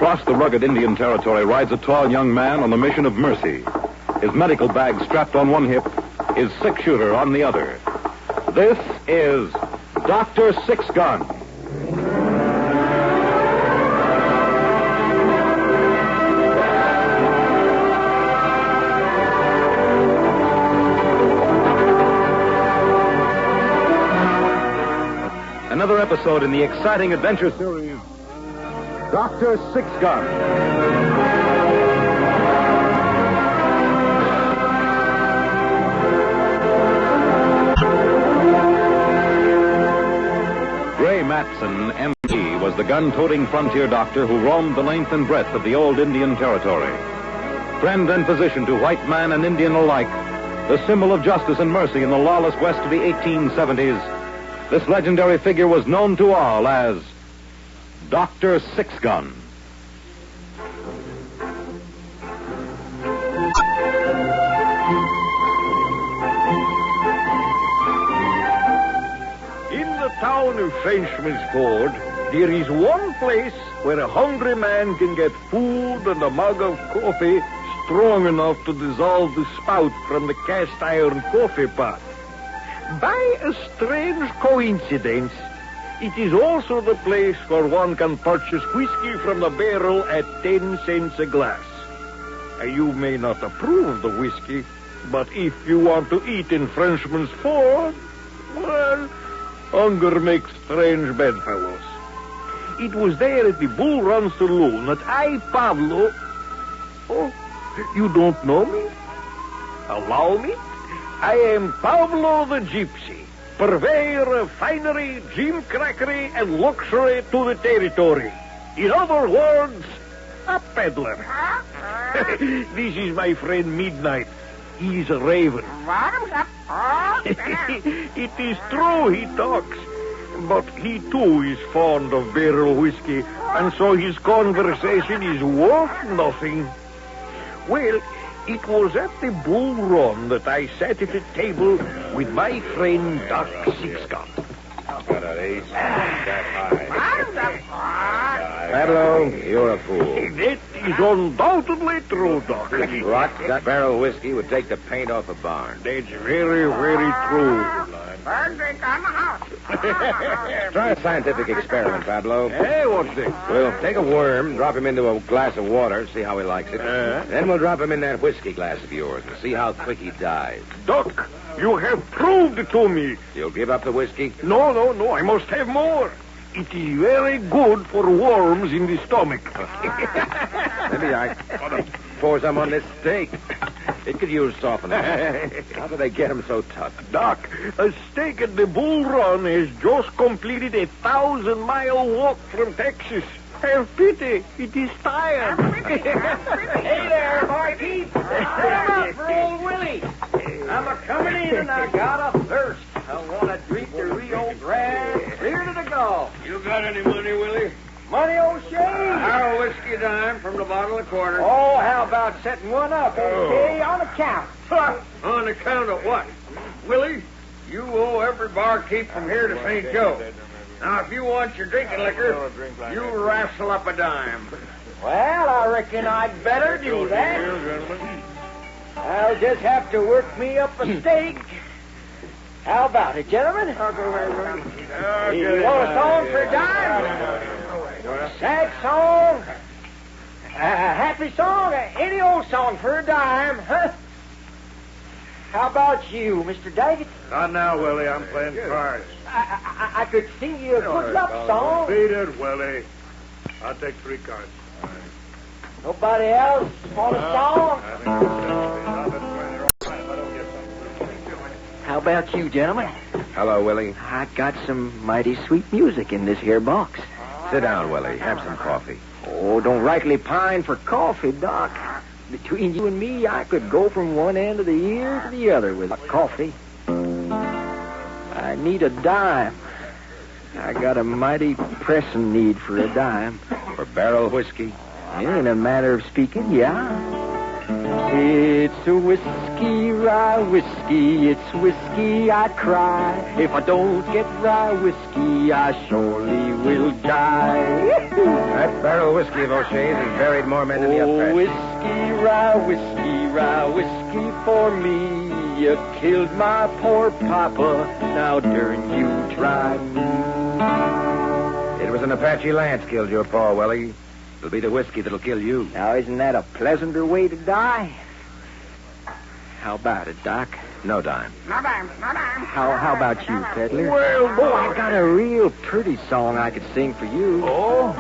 Across the rugged Indian territory rides a tall young man on the mission of mercy. His medical bag strapped on one hip, his six-shooter on the other. This is Dr. Six Gun. Another episode in the exciting adventure series, Dr. Six Gun. Gray Matson, M.D., was the gun-toting frontier doctor who roamed the length and breadth of the old Indian territory. Friend and physician to white man and Indian alike, the symbol of justice and mercy in the lawless west of the 1870s, this legendary figure was known to all as Dr. Six Gun. In the town of Frenchman's Ford, there is one place where a hungry man can get food and a mug of coffee strong enough to dissolve the spout from the cast iron coffee pot. By a strange coincidence, it is also the place where one can purchase whiskey from the barrel at 10 cents a glass. You may not approve of the whiskey, but if you want to eat in Frenchman's Ford, well, hunger makes strange bedfellows. It was there at the Bull Run Saloon that Pablo... Oh, you don't know me? Allow me. I am Pablo the Gypsy, purveyor of finery, gimcrackery, and luxury to the territory. In other words, a peddler. This is my friend Midnight. He's a raven. It is true he talks, but he too is fond of barrel whiskey, and so his conversation is worth nothing. Well, it was at the Bull Run that I sat at a table with my friend Doc Six Gun. Pablo, you're a fool. That is undoubtedly true, Doc. Rot, that barrel whiskey would take the paint off a barn. That's very, very true. Try a scientific experiment, Pablo. Hey, what's this? We'll take a worm, drop him into a glass of water, see how he likes it. Then we'll drop him in that whiskey glass of yours and see how quick he dies. Doc, you have proved it to me. You'll give up the whiskey? No, I must have more. It is very good for worms in the stomach. Maybe I ought to pour some on this steak. It could use softening. How do they get them so tough? Doc, a steak at the Bull Run has just completed a 1,000-mile walk from Texas. Have pity. It is tired. Hey there, barkeep. Put 'em up for old Willie. I'm a-coming in and I got a thirst. I want to drink the Rio Grande clear to the Gulf. You got any money, Willie? Money, O'Shea? Our whiskey dime from the bottle of quarter. Oh, how about setting one up, O'Shea, on account? On account of what? Willie, you owe every barkeep from here to St. Joe. Now, if you want your drinking liquor, you wrestle up a dime. Well, I reckon I'd better do that. I'll just have to work me up a steak. How about it, gentlemen? You want a song for a dime? Sad song? A happy song? Any old song for a dime, huh? How about you, Mr. Daggett? Not now, Willie. I'm playing cards. I could sing you a good love song. Beat it, Willie. I'll take 3 cards. Nobody else want a song? How about you, gentlemen? Hello, Willie. I got some mighty sweet music in this here box. Sit down, Willie. Have some coffee. Oh, don't rightly pine for coffee, Doc. Between you and me, I could go from one end of the ear to the other with coffee. I need a dime. I got a mighty pressing need for a dime. For barrel whiskey? In a matter of speaking, yeah. It's a whiskey, rye whiskey, it's whiskey I cry. If I don't get rye whiskey, I surely will die. That barrel whiskey of O'Shea's has buried more men than the Apache. Whiskey, rye whiskey for me. You killed my poor papa, now durn you try me. It was an Apache Lance killed your pa, Willie. It'll be the whiskey that'll kill you. Now, isn't that a pleasanter way to die? How about it, Doc? No dime. How about you, Peddler? Well, boy. I got a real pretty song I could sing for you. Oh?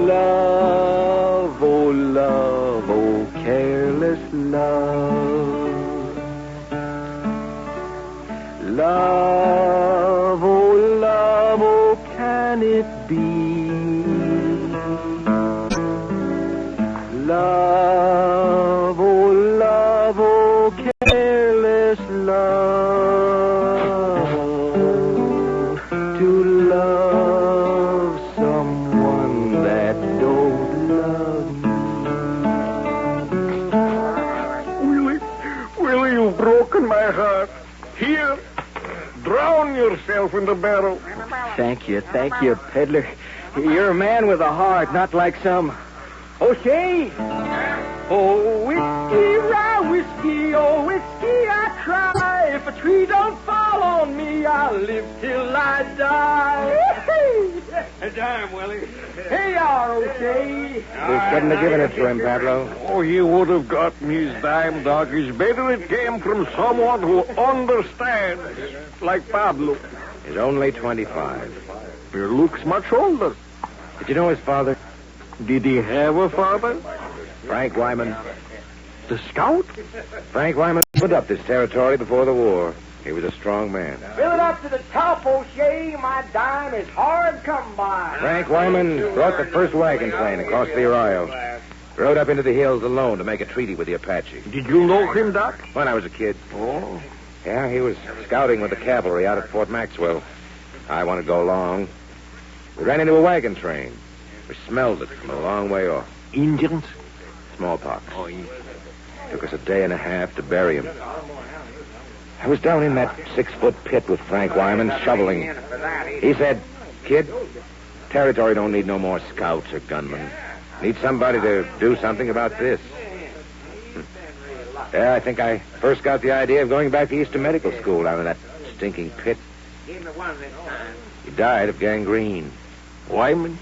Love, oh, careless love. Love, oh, can it be? Love, oh, careless love. To love someone that don't love me. Willie, you've broken my heart. Here, drown yourself in the barrel. Thank you, Peddler. You're a man with a heart, not like some... O'Shea! Oh, whiskey, rye whiskey, oh, whiskey, I cry. If a tree don't fall on me, I'll live till I die. A dime, Willie. Here you are, O'Shea. You shouldn't have given it to him, Pablo. Oh, he would have gotten his dime, Doc. It's better it came from someone who understands, like Pablo. He's only 25. He looks much older. Did you know his father? Did he have a father? Frank Wyman. The scout? Frank Wyman put up this territory before the war. He was a strong man. Fill it up to the top, O'Shea. My dime is hard come by. Frank Wyman brought the first wagon train across the Arroyo. Rode up into the hills alone to make a treaty with the Apache. Did you know him, Doc? When I was a kid. Oh. Yeah, he was scouting with the cavalry out at Fort Maxwell. I wanted to go along. We ran into a wagon train. We smelled it from a long way off. Indians? Smallpox. Oh, yeah. Took us a day and a half to bury him. I was down in that 6-foot pit with Frank Wyman shoveling. He said, "Kid, territory don't need no more scouts or gunmen. Need somebody to do something about this." Yeah, I think I first got the idea of going back to Eastern Medical School down in that stinking pit. He died of gangrene. Wyman?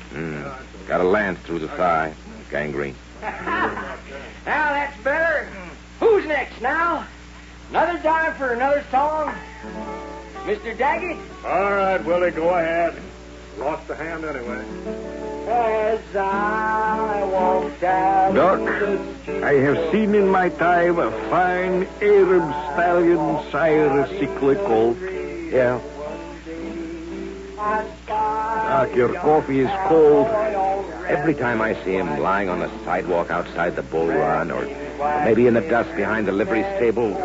Got a lance through the thigh. Gangrene. Now that's better. Who's next now? Another dime for another song? Mr. Daggett? All right, Willie, go ahead. Lost a hand anyway. As I walked out Doc, the street. I have seen in my time a fine Arab stallion sire a sickly colt. Yeah. Doc, your coffee is cold. Every time I see him lying on the sidewalk outside the bull run or maybe in the dust behind the livery stable,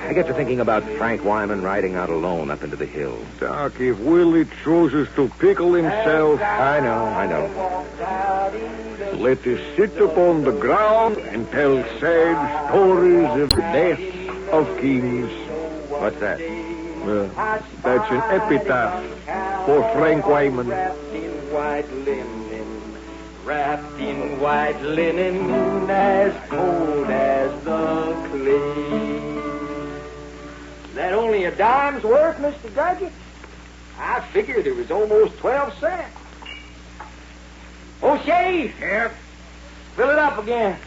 I get to thinking about Frank Wyman riding out alone up into the hills. Doc, if Willie chooses to pickle himself, I know. let us sit upon the ground and tell sad stories of the death of kings. What's that? That's an epitaph for Frank Wyman. Wrapped in white linen, as cold as the clay. Is that only a dime's worth, Mr. Daggett? I figured it was almost 12 cents. O'Shea! Yep. Fill it up again.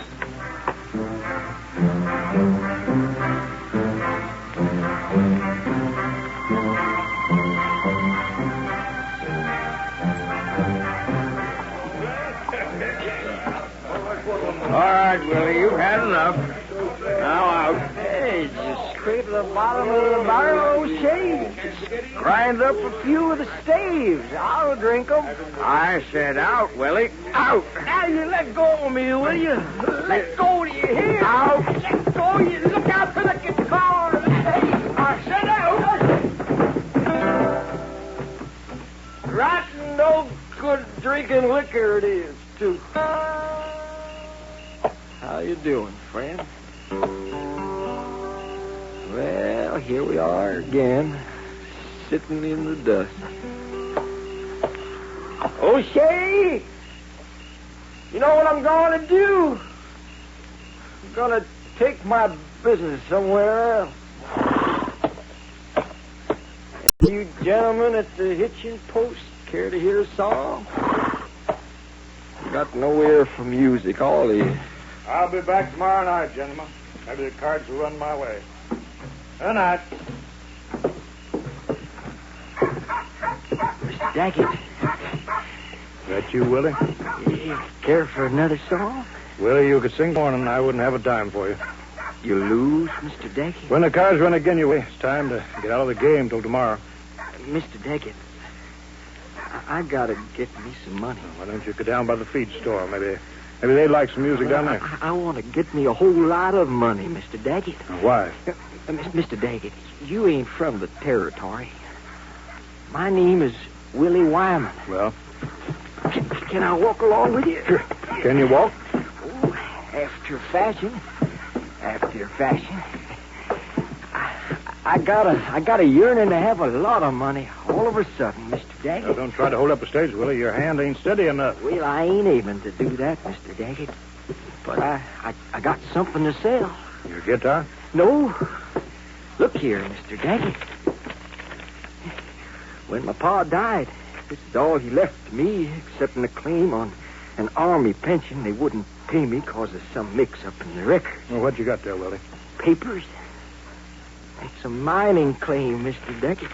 All right, Willie, you've had enough. Now out. Hey, just scrape the bottom of the barrel, O'Shea. Grind up a few of the staves. I'll drink 'em. I said out, Willie. Out. Now you let go of me, will you? Let go, do you hear? Out. Let go, you look out for the guitar. Hey, I said out. Rotten, no good drinking liquor it is, too. you doing, friend? Well, here we are again, sitting in the dust. O'Shea! You know what I'm going to do? I'm going to take my business somewhere else. And you gentlemen at the hitching post care to hear a song? Got no ear for music, all of you. I'll be back tomorrow night, gentlemen. Maybe the cards will run my way. Good night. Mr. Daggett. That you, Willie? You care for another song? Willie, you could sing one and I wouldn't have a dime for you. You lose, Mr. Daggett? When the cards run again, you it's time to get out of the game till tomorrow. Mr. Daggett, I gotta get me some money. Why don't you go down by the feed store? Maybe they'd like some music down there. I want to get me a whole lot of money, Mr. Daggett. Why? Mr. Daggett, you ain't from the territory. My name is Willie Wyman. Well? Can I walk along with you? Sure. Can you walk? Oh, after fashion. I got a yearning to have a lot of money all of a sudden, Mr. Daggett. Now, don't try to hold up a stage, Willie. Your hand ain't steady enough. Well, I ain't able to do that, Mr. Daggett. But I got something to sell. Your guitar? No. Look here, Mr. Daggett. When my pa died, this is all he left to me, except a claim on an army pension. They wouldn't pay me because of some mix-up in the record. Well, what you got there, Willie? Papers. It's a mining claim, Mr. Daggett.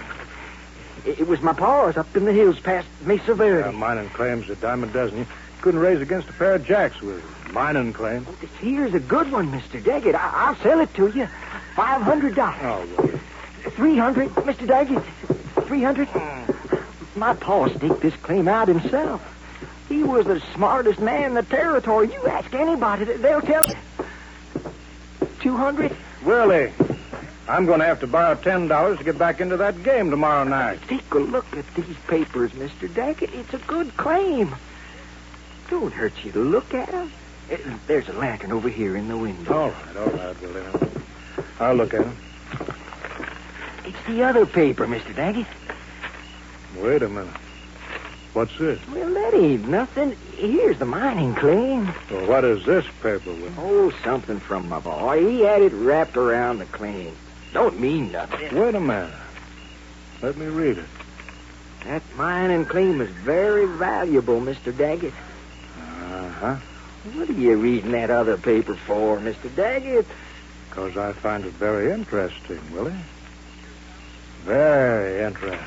It was my pa's up in the hills past Mesa Verde. Mining claims a dime a dozen. You couldn't raise against a pair of jacks with mining claim. Here's a good one, Mr. Daggett. I'll sell it to you. $500. Oh, Willie. 300, Mr. Daggett. 300. My pa staked this claim out himself. He was the smartest man in the territory. You ask anybody, they'll tell you. 200. Willie, I'm going to have to borrow $10 to get back into that game tomorrow night. Take a look at these papers, Mr. Daggett. It's a good claim. Don't hurt you to look at them. There's a lantern over here in the window. All right, Willie. I'll look at him. It's the other paper, Mr. Daggett. Wait a minute. What's this? Well, that ain't nothing. Here's the mining claim. Well, what is this paper, Willie? Oh, something from my boy. He had it wrapped around the claim. Don't mean nothing. Wait a minute. Let me read it. That mining claim is very valuable, Mr. Daggett. Uh-huh. What are you reading that other paper for, Mr. Daggett? Because I find it very interesting, Willie. Very interesting.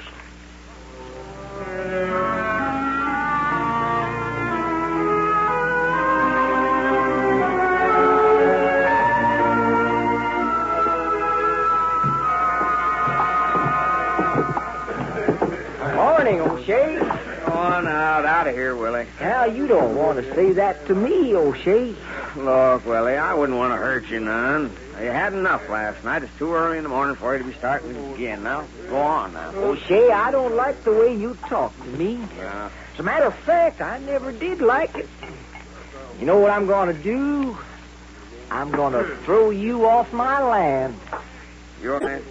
Morning, O'Shea. Go on out of here, Willie. Now, you don't want to say that to me, O'Shea. Look, Willie, I wouldn't want to hurt you none. You had enough last night. It's too early in the morning for you to be starting again. Now, go on now. O'Shea, I don't like the way you talk to me. Yeah. As a matter of fact, I never did like it. You know what I'm going to do? I'm going to throw you off my land. Your man?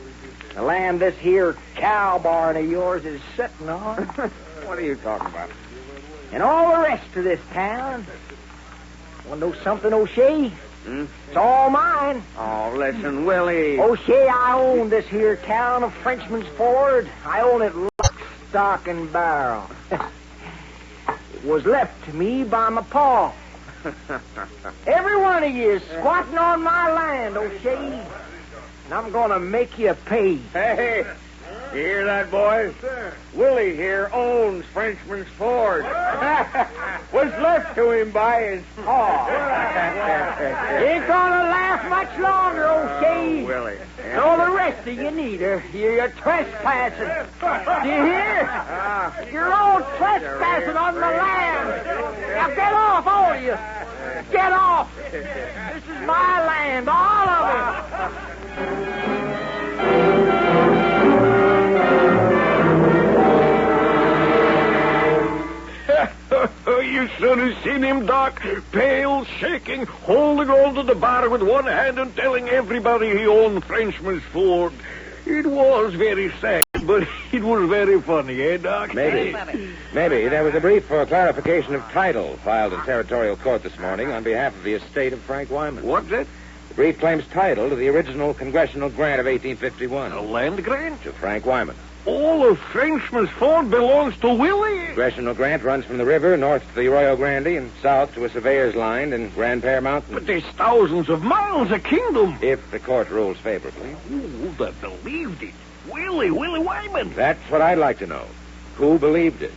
The land this here cow barn of yours is sitting on. What are you talking about? And all the rest of this town. Want to know something, O'Shea? It's all mine. Oh, listen, Willie. O'Shea, I own this here town of Frenchman's Ford. I own it lock, stock, and barrel. It was left to me by my pa. Every one of you is squatting on my land, O'Shea. And I'm going to make you pay. Hey, you hear that, boys? Willie here owns Frenchman's Ford. Was left to him by his pa. Ain't gonna last much longer, O'Shea. Oh, Willie. So the rest of you neither. You're trespassing. Do you hear? You're all trespassing on the land. Now get off, all of you. Get off. This is my land, all of it. You son should have seen him, Doc. Pale, shaking, holding on to the bar with one hand and telling everybody he owned Frenchman's Ford. It was very sad, but it was very funny, eh, Doc? Maybe. There was a brief for clarification of title filed in territorial court this morning on behalf of the estate of Frank Wyman. What's that? The brief claims title to the original congressional grant of 1851. A land grant? To Frank Wyman. All of Frenchman's Ford belongs to Willie. Congressional grant runs from the river north to the Arroyo Grande and south to a surveyor's line in Grand Pear Mountain. But there's thousands of miles of kingdom. If the court rules favorably. Who would have believed it? Willie Wyman. That's what I'd like to know. Who believed it?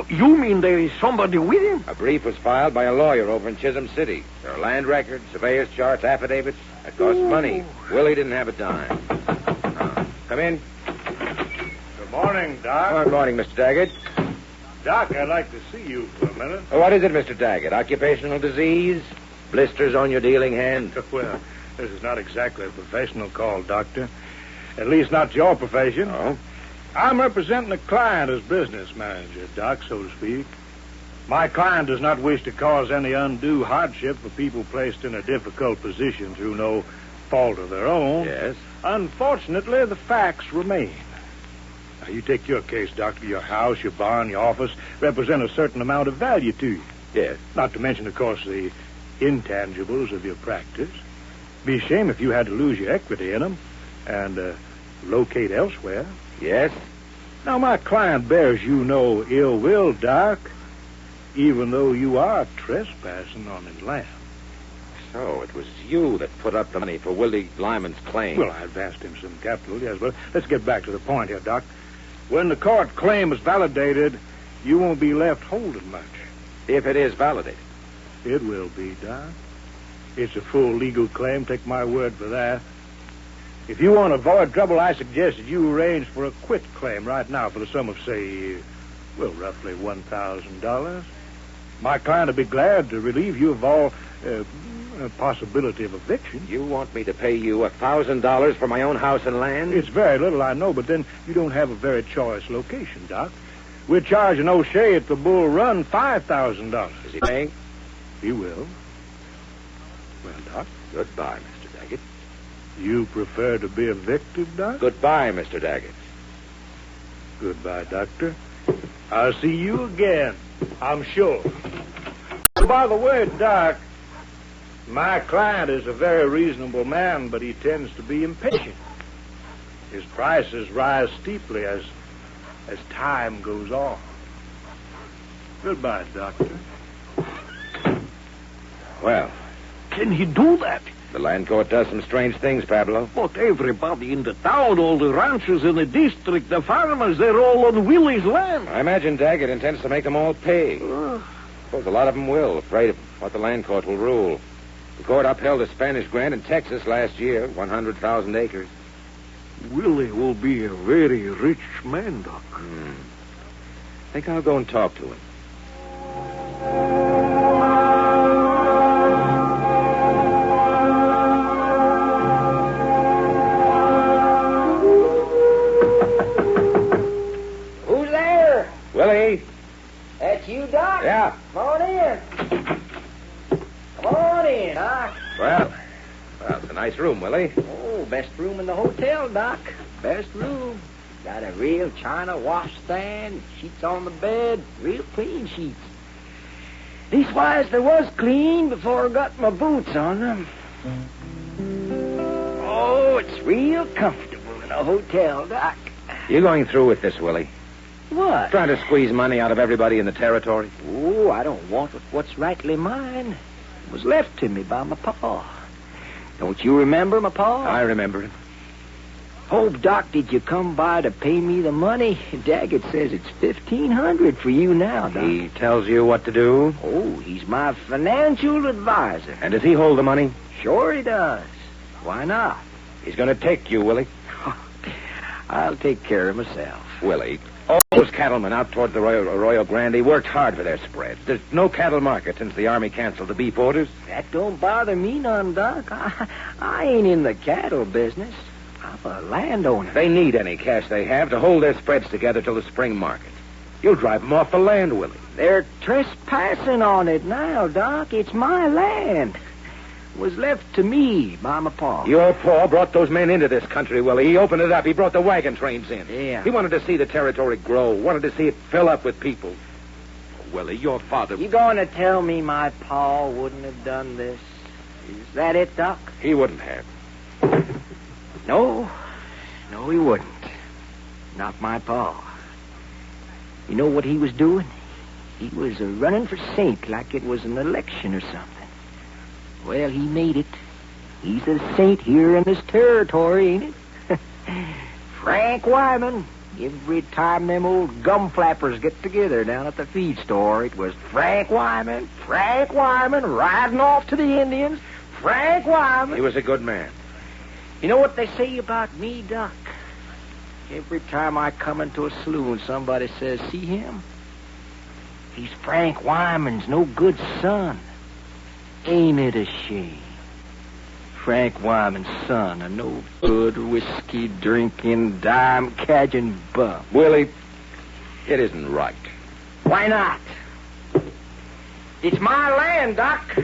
You mean there is somebody with him? A brief was filed by a lawyer over in Chisholm City. There are land records, surveyor's charts, affidavits. That costs money. Willie didn't have a dime. Come in. Good morning, Doc. Good morning, Mr. Daggett. Doc, I'd like to see you for a minute. What is it, Mr. Daggett? Occupational disease? Blisters on your dealing hand? Well, this is not exactly a professional call, Doctor. At least not your profession. Oh? I'm representing a client as business manager, Doc, so to speak. My client does not wish to cause any undue hardship for people placed in a difficult position through no fault of their own. Yes. Unfortunately, the facts remain. Now, you take your case, Doctor. Your house, your barn, your office represent a certain amount of value to you. Yes. Not to mention, of course, the intangibles of your practice. Be a shame if you had to lose your equity in them and locate elsewhere. Yes? Now, my client bears you no ill will, Doc, even though you are trespassing on his land. So it was you that put up the money for Willie Lyman's claim. Well, I advanced him some capital, yes, but let's get back to the point here, Doc. When the court claim is validated, you won't be left holding much. If it is validated. It will be, Doc. It's a full legal claim, take my word for that. If you want to avoid trouble, I suggest that you arrange for a quit claim right now for the sum of, say, roughly $1,000. My client will be glad to relieve you of all possibility of eviction. You want me to pay you $1,000 for my own house and land? It's very little, I know, but then you don't have a very choice location, Doc. We're charging O'Shea at the Bull Run $5,000. Is he paying? He will. Well, Doc? Goodbye, Mr. Daggett. You prefer to be evicted, Doc? Goodbye, Mr. Daggett. Goodbye, Doctor. I'll see you again, I'm sure. By the way, Doc, my client is a very reasonable man, but he tends to be impatient. His prices rise steeply as time goes on. Goodbye, Doctor. Well, Can he do that? the land court does some strange things, Pablo. But everybody in the town, all the ranchers in the district, the farmers, they're all on Willie's land. I imagine Daggett intends to make them all pay. Suppose a lot of them will, afraid of what the land court will rule. The court upheld a Spanish grant in Texas last year, 100,000 acres. Willie will be a very rich man, Doc. I think I'll go and talk to him. Who's there? Willie? That's you, Doc? Yeah. Come on in. Come on in, Doc. Well, it's a nice room, Willie. Oh, best room in the hotel, Doc. Best room. Got a real china washstand, sheets on the bed, real clean sheets. Leastwise, they was clean before I got my boots on them. Oh, it's real comfortable in a hotel, Doc. You going through with this, Willie? What? Trying to squeeze money out of everybody in the territory? Oh, I don't want what's rightly mine. It was left to me by my pa. Don't you remember my pa? I remember him. Oh, Doc, did you come by to pay me the money? Daggett says it's $1,500 for you now, Doc. He tells you what to do? Oh, he's my financial advisor. And does he hold the money? Sure he does. Why not? He's going to take you, Willie. I'll take care of myself. Willie, all those cattlemen out toward the Arroyo Grande worked hard for their spreads. There's no cattle market since the Army canceled the beef orders. That don't bother me none, Doc. I ain't in the cattle business. I'm a landowner. They need any cash they have to hold their spreads together till the spring market. You'll drive them off the land, Willie. They're trespassing on it now, Doc. It's my land. It was left to me by my pa. Your pa brought those men into this country, Willie. He opened it up. He brought the wagon trains in. Yeah. He wanted to see the territory grow, wanted to see it fill up with people. Willie, your father... You going to tell me my pa wouldn't have done this? Is that it, Doc? He wouldn't have. No, he wouldn't. Not my pa. You know what he was doing? He was running for saint like it was an election or something. Well, he made it. He's a saint here in this territory, ain't it? Frank Wyman. Every time them old gum flappers get together down at the feed store, it was Frank Wyman, riding off to the Indians. Frank Wyman. He was a good man. You know what they say about me, Doc? Every time I come into a saloon, somebody says, see him? He's Frank Wyman's no good son. Ain't it a shame? Frank Wyman's son, a no good whiskey drinking, dime cadging bum. Willie, it isn't right. Why not? It's my land, Doc.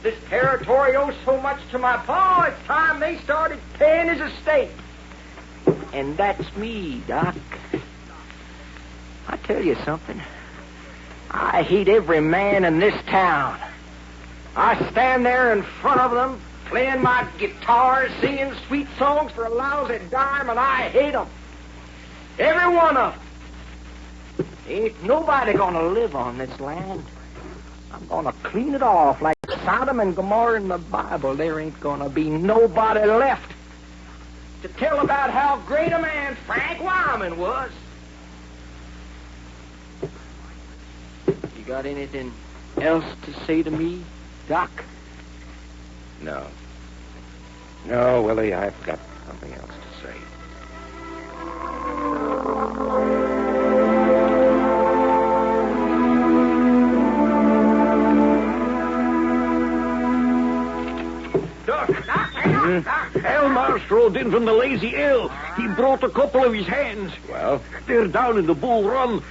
This territory owes so much to my pa, it's time they started paying his estate. And that's me, Doc. I tell you something. I hate every man in this town. I stand there in front of them, playing my guitar, singing sweet songs for a lousy dime, and I hate them. Every one of them. Ain't nobody gonna live on this land. I'm gonna clean it off like Sodom and Gomorrah in the Bible. There ain't gonna be nobody left to tell about how great a man Frank Wyman was. You got anything else to say to me, Doc? No. No, Willie, I've got something else to say. Doc, Elmar's rode in from the Lazy L. He brought a couple of his hands. Well? They're down in the Bull Run.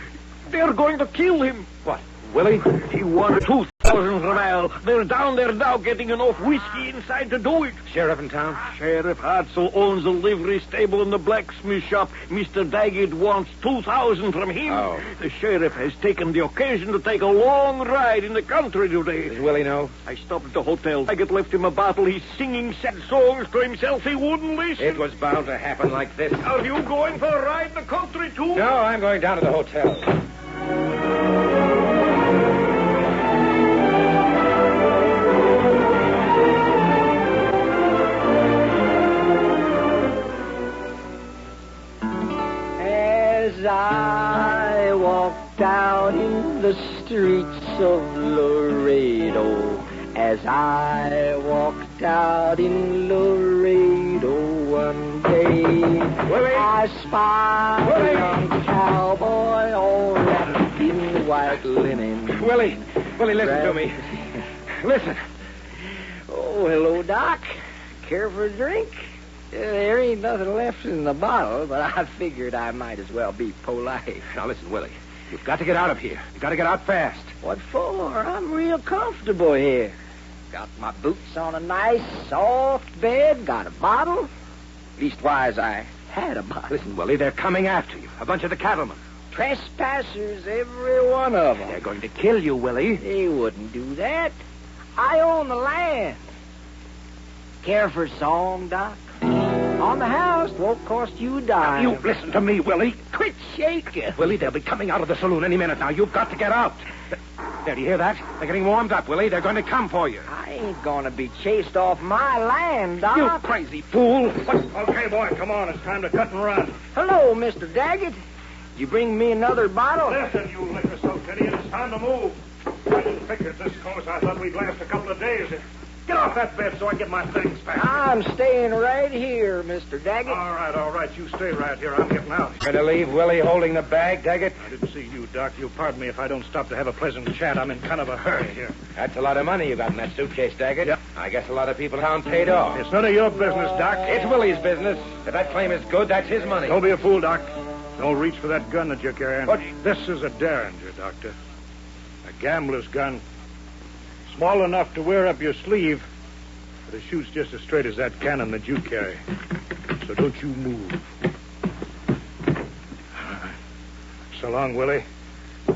They're going to kill him. What, Willie? He wanted 2,000 from Al. They're down there now getting enough whiskey inside to do it. Sheriff in town? Sheriff Hartzell owns the livery stable and the blacksmith shop. Mr. Daggett wants 2,000 from him. Oh. The sheriff has taken the occasion to take a long ride in the country today. Does Willie know? I stopped at the hotel. Daggett left him a bottle. He's singing sad songs to himself. He wouldn't listen. It was bound to happen like this. Are you going for a ride in the country, too? No, I'm going down to the hotel. As I walk down in the streets of Laredo, as I walked out in Laredo one day, Willie! I spied a young cowboy all wrapped in white linen. Willie, listen to me. Listen. Oh, hello, Doc. Care for a drink? There ain't nothing left in the bottle, but I figured I might as well be polite. Now listen, Willie. You've got to get out of here. You've got to get out fast. What for? I'm real comfortable here. Got my boots on a nice, soft bed, got a bottle. Leastwise, I had a bottle. Listen, Willie, they're coming after you. A bunch of the cattlemen. Trespassers, every one of them. They're going to kill you, Willie. They wouldn't do that. I own the land. Care for a song, Doc? On the house won't cost you a dime. You listen to me, Willie. Quit shaking. Willie, they'll be coming out of the saloon any minute now. You've got to get out. There, do you hear that? They're getting warmed up, Willie. They're going to come for you. I ain't gonna be chased off my land, Doc. You crazy fool. Okay, boy, come on. It's time to cut and run. Hello, Mr. Daggett. You bring me another bottle? Listen, you liquor soaked idiot. It's time to move. I didn't figure this course. I thought we'd last a couple of days. Get off that bed so I get my things back. I'm staying right here, Mr. Daggett. All right. You stay right here. I'm getting out. Going to leave Willie holding the bag, Daggett? I didn't see you, Doc. You'll pardon me if I don't stop to have a pleasant chat. I'm in kind of a hurry here. That's a lot of money you got in that suitcase, Daggett. Yep. I guess a lot of people in town paid off. It's none of your business, Doc. It's Willie's business. If that claim is good, that's his money. Don't be a fool, Doc. Don't reach for that gun that you're carrying. What? This is a Derringer, Doctor. A gambler's gun. Small enough to wear up your sleeve, but it shoots just as straight as that cannon that you carry. So don't you move. So long, Willie.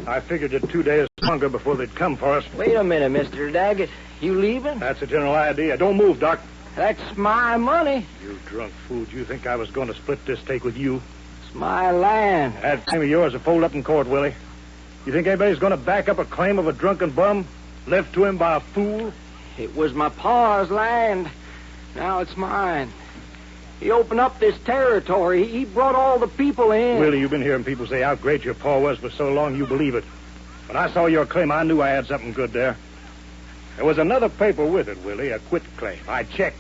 I figured it 2 days longer before they'd come for us. Wait a minute, Mr. Daggett. You leaving? That's the general idea. Don't move, Doc. That's my money. You drunk fool. Do you think I was going to split this stake with you? It's my land. That claim of yours will fold up in court, Willie. You think anybody's going to back up a claim of a drunken bum left to him by a fool? It was my pa's land. Now it's mine. He opened up this territory. He brought all the people in. Willie, you've been hearing people say how great your pa was for so long you believe it. When I saw your claim, I knew I had something good there. There was another paper with it, Willie, a quit claim. I checked.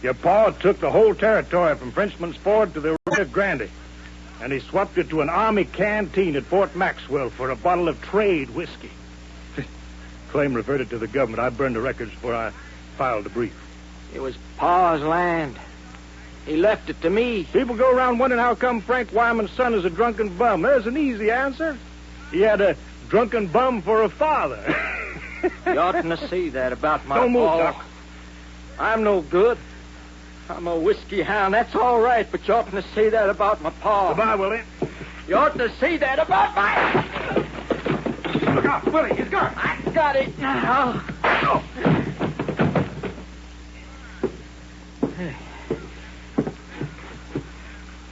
Your pa took the whole territory from Frenchman's Ford to the Rio Grande, and he swapped it to an Army canteen at Fort Maxwell for a bottle of trade whiskey. Claim reverted to the government. I burned the records before I filed the brief. It was pa's land. He left it to me. People go around wondering how come Frank Wyman's son is a drunken bum. There's an easy answer. He had a drunken bum for a father. You oughtn't to say that about my Don't move, pa. Doc. I'm no good. I'm a whiskey hound. That's all right, but you oughtn't to say that about my pa. Goodbye, Willie. You ought to say that about my... Look out, Willie. He's gone. I got it now.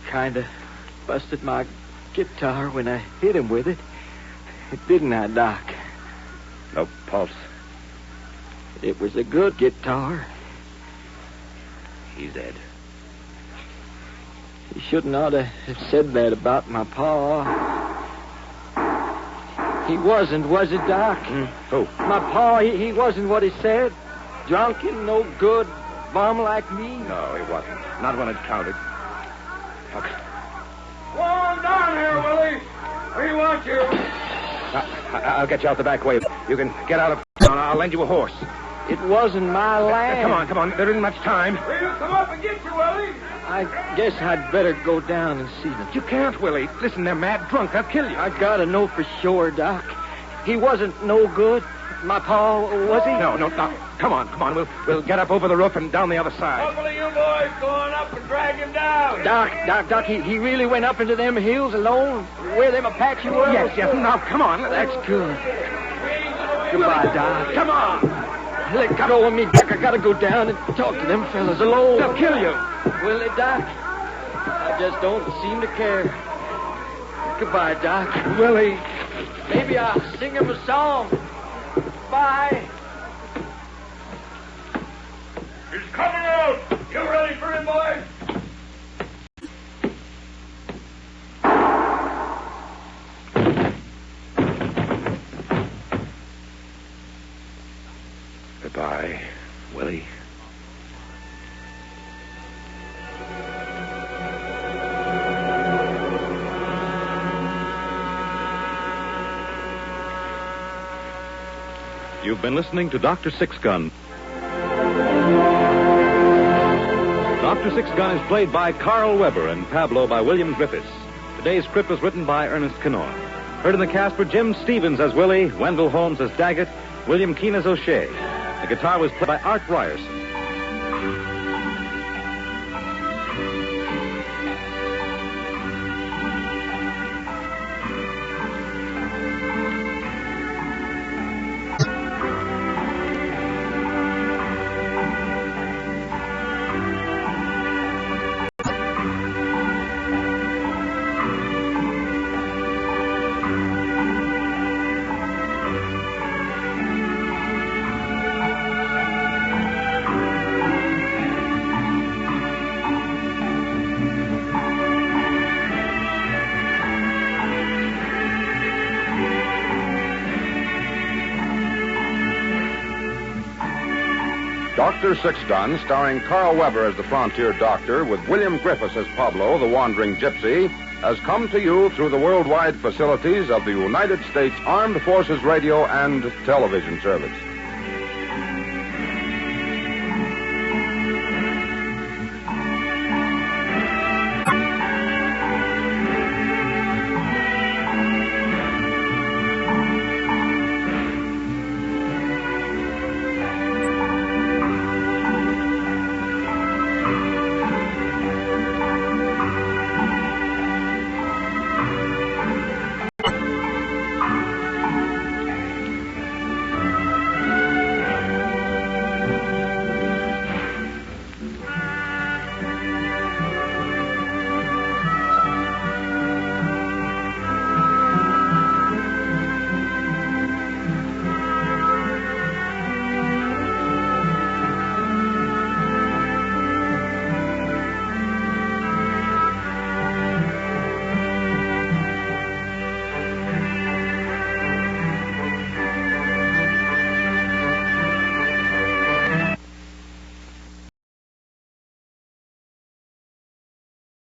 Kinda busted my guitar when I hit him with it. Didn't I, Doc? No pulse. It was a good guitar. He's dead. You shouldn't ought to have said that about my pa. He wasn't, was it, Doc? Who? My pa, he wasn't what he said. Drunken, no good, bum like me. No, he wasn't. Not when it counted. Look. Go on down here, Willie. We want you. I'll get you out the back way. You can get out of... I'll lend you a horse. It wasn't my land. Come on. There isn't much time. We'll come up and get you, Willie. I guess I'd better go down and see them. You can't, Willie. Listen, they're mad drunk. They'll kill you. I gotta know for sure, Doc. He wasn't no good. My pa, was he? No. Come on. We'll get up over the roof and down the other side. Couple of you boys go on up and drag him down. Doc, he really went up into them hills alone? Where them Apache were? Yes. Now, come on. That's good. Goodbye, Doc. Come on. Let go of me, Doc. I gotta go down and talk to them fellas alone. They'll kill you. Will they, Doc? I just don't seem to care. Goodbye, Doc. Willie. Maybe I'll sing him a song. Bye. He's coming out. You ready for him, boys? Goodbye, Willie. You've been listening to Dr. Six Gun. Dr. Six Gun is played by Carl Weber and Pablo by William Griffiths. Today's script was written by Ernest Kenoy. Heard in the cast were Jim Stevens as Willie, Wendell Holmes as Daggett, William Keene as O'Shea. The guitar was played by Art Ryerson. Dr. Six Gun, starring Carl Weber as the frontier doctor, with William Griffiths as Pablo, the wandering gypsy, has come to you through the worldwide facilities of the United States Armed Forces Radio and Television Service.